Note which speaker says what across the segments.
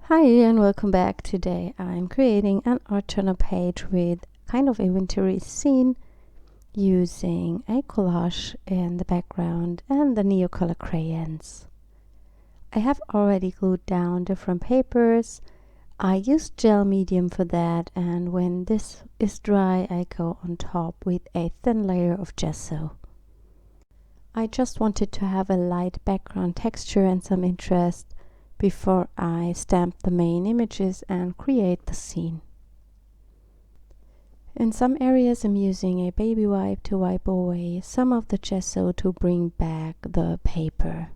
Speaker 1: Hi and welcome back. Today I'm creating an art journal page with kind of a wintry scene using a collage in the background and the Neocolor crayons. I have already glued down different papers. I used gel medium for that, and when this is dry I go on top with a thin layer of gesso. I just wanted to have a light background texture and some interest before I stamp the main images and create the scene. In some areas I'm using a baby wipe to wipe away some of the gesso to bring back the paper.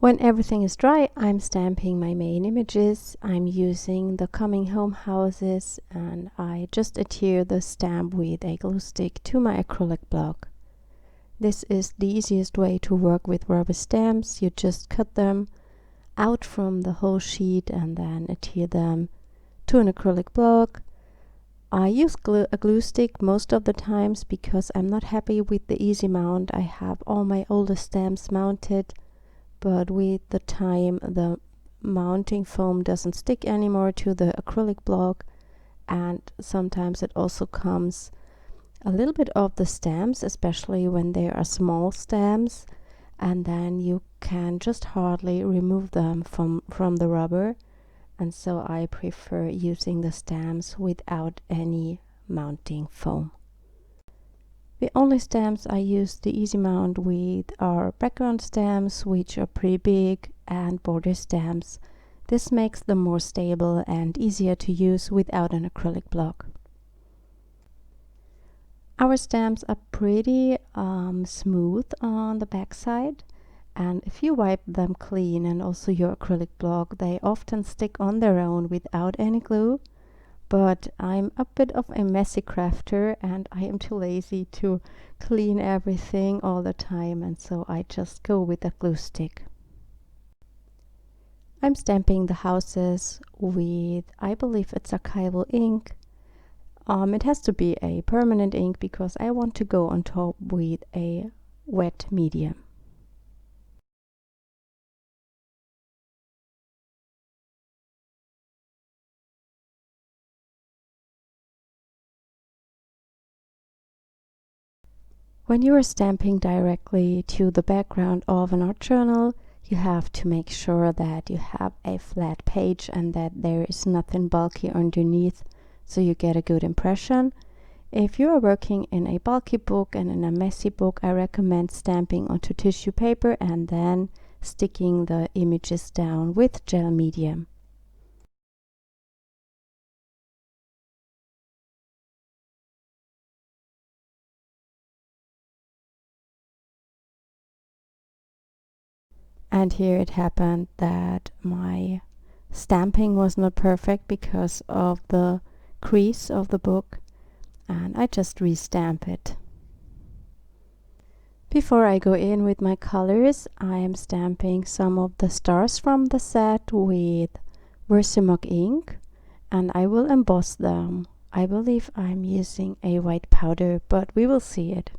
Speaker 1: When everything is dry, I'm stamping my main images. I'm using the coming home houses, and I just adhere the stamp with a glue stick to my acrylic block. This is the easiest way to work with rubber stamps. You just cut them out from the whole sheet and then adhere them to an acrylic block. I use a glue stick most of the times because I'm not happy with the easy mount. I have all my older stamps mounted, but with the time the mounting foam doesn't stick anymore to the acrylic block, and sometimes it also comes a little bit of the stamps, especially when they are small stamps, and then you can just hardly remove them from the rubber, and so I prefer using the stamps without any mounting foam. The only stamps I use the easy mount with are background stamps, which are pretty big, and border stamps. This makes them more stable and easier to use without an acrylic block. Our stamps are pretty smooth on the back side, and if you wipe them clean and also your acrylic block, they often stick on their own without any glue. But I'm a bit of a messy crafter and I am too lazy to clean everything all the time, and so I just go with a glue stick. I'm stamping the houses with, I believe it's archival ink. It has to be a permanent ink because I want to go on top with a wet medium. When you are stamping directly to the background of an art journal, you have to make sure that you have a flat page and that there is nothing bulky underneath, so you get a good impression. If you are working in a bulky book and in a messy book, I recommend stamping onto tissue paper and then sticking the images down with gel medium. And here it happened that my stamping was not perfect because of the crease of the book, and I just restamp it. Before I go in with my colors, I am stamping some of the stars from the set with Versamark ink, and I will emboss them. I believe I'm using a white powder, but we will see it.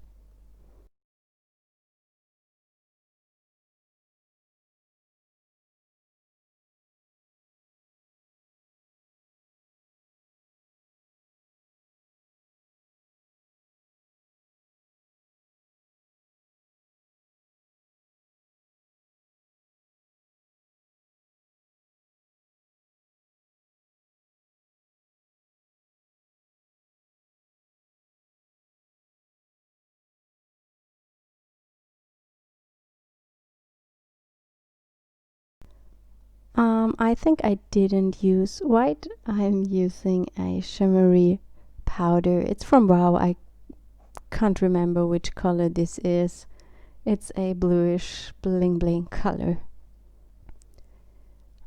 Speaker 1: I think I didn't use white. I'm using a shimmery powder. It's from Wow. I can't remember which color this is. It's a bluish bling bling color.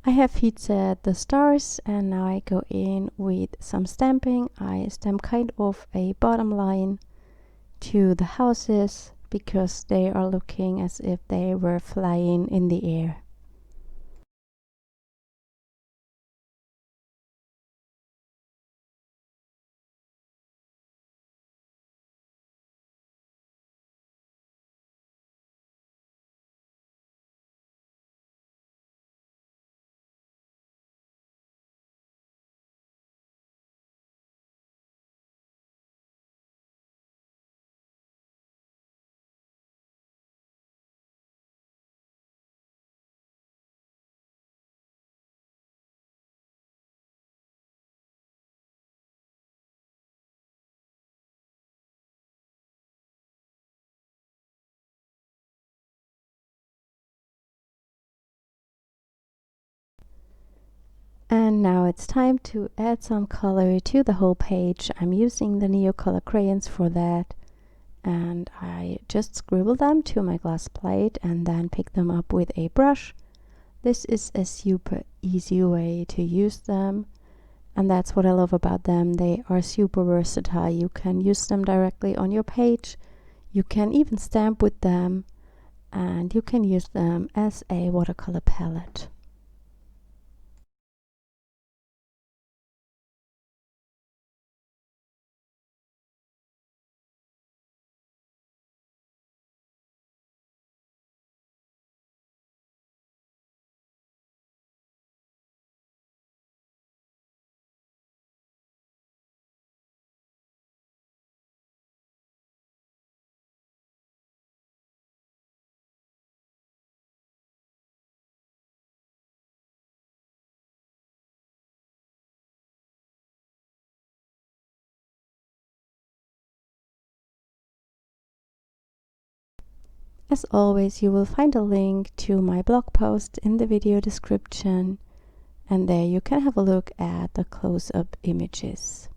Speaker 1: I have heat set the stars, and now I go in with some stamping. I stamp kind of a bottom line to the houses because they are looking as if they were flying in the air. And now it's time to add some color to the whole page. I'm using the Neocolor crayons for that. And I just scribble them to my glass plate and then pick them up with a brush. This is a super easy way to use them. And that's what I love about them. They are super versatile. You can use them directly on your page. You can even stamp with them. And you can use them as a watercolor palette. As always, you will find a link to my blog post in the video description, and there you can have a look at the close-up images.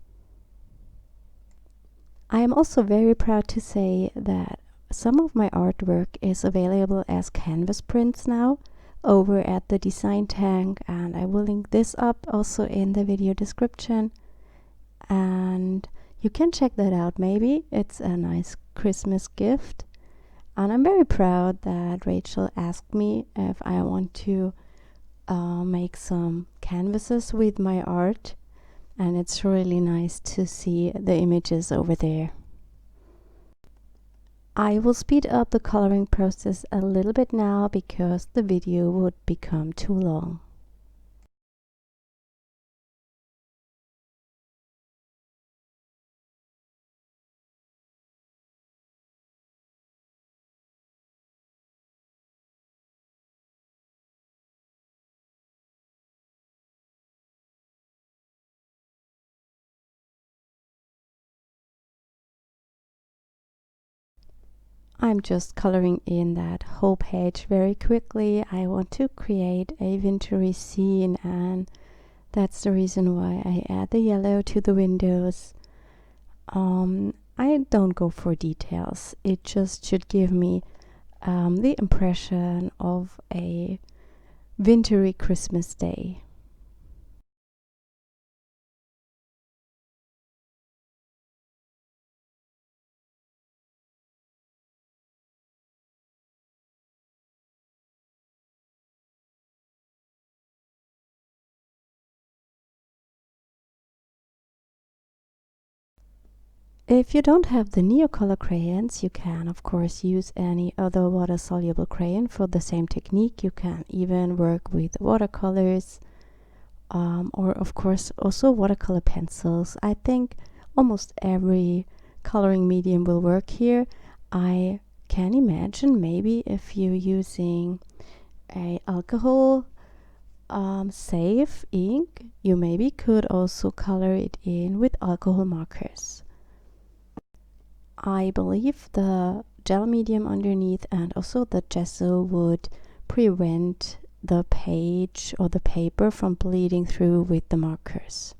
Speaker 1: I am also very proud to say that some of my artwork is available as canvas prints now over at the design tank, and I will link this up also in the video description, and you can check that out. Maybe it's a nice Christmas gift. And I'm very proud that Rachel asked me if I want to make some canvases with my art, and it's really nice to see the images over there. I will speed up the coloring process a little bit now because the video would become too long. I'm just coloring in that whole page very quickly. I want to create a wintry scene, and that's the reason why I add the yellow to the windows. I don't go for details. It just should give me the impression of a wintry Christmas day. If you don't have the Neocolor crayons, you can of course use any other water-soluble crayon for the same technique. You can even work with watercolors, or of course also watercolor pencils. I think almost every coloring medium will work here. I can imagine maybe if you're using a alcohol safe ink, you maybe could also color it in with alcohol markers. I believe the gel medium underneath and also the gesso would prevent the page or the paper from bleeding through with the markers.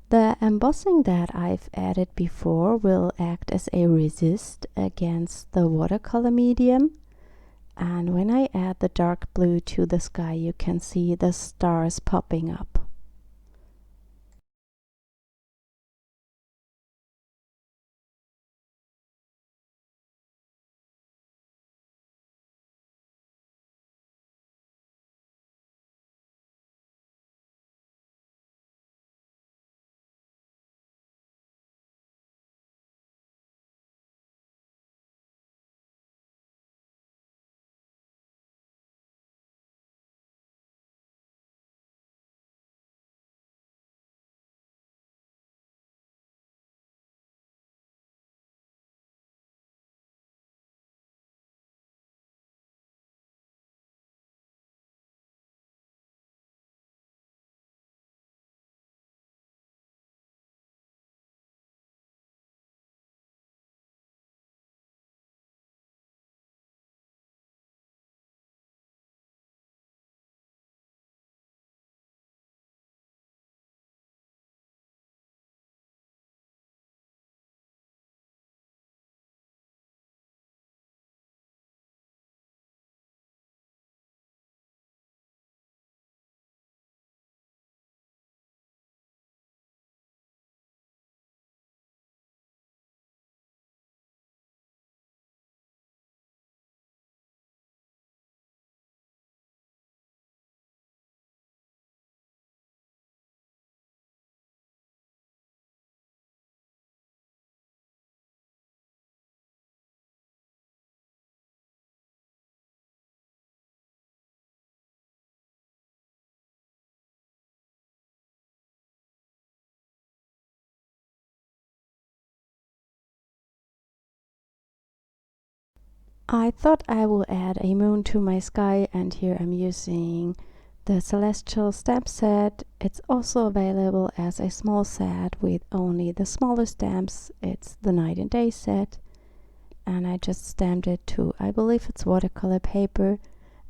Speaker 1: The embossing that I've added before will act as a resist against the watercolor medium, and when I add the dark blue to the sky, you can see the stars popping up. I thought I will add a moon to my sky, and here I'm using the Celestial stamp set. It's also available as a small set with only the smaller stamps. It's the night and day set, and I just stamped it to, I believe it's watercolor paper,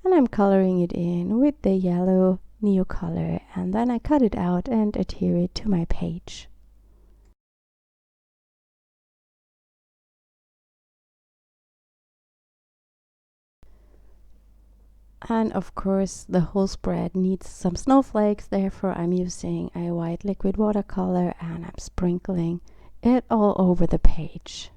Speaker 1: and I'm coloring it in with the yellow Neocolor, and then I cut it out and adhere it to my page. And of course the whole spread needs some snowflakes, therefore I'm using a white liquid watercolor and I'm sprinkling it all over the page.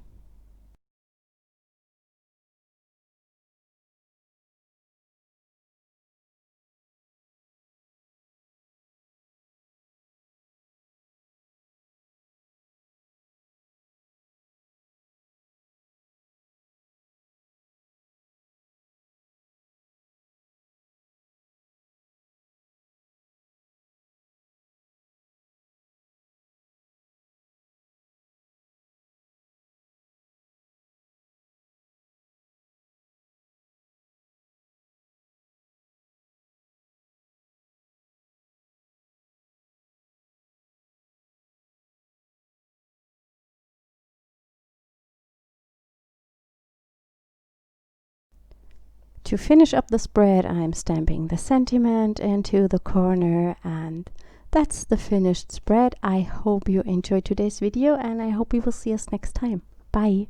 Speaker 1: To finish up the spread, I'm stamping the sentiment into the corner, and that's the finished spread. I hope you enjoyed today's video, and I hope you will see us next time. Bye!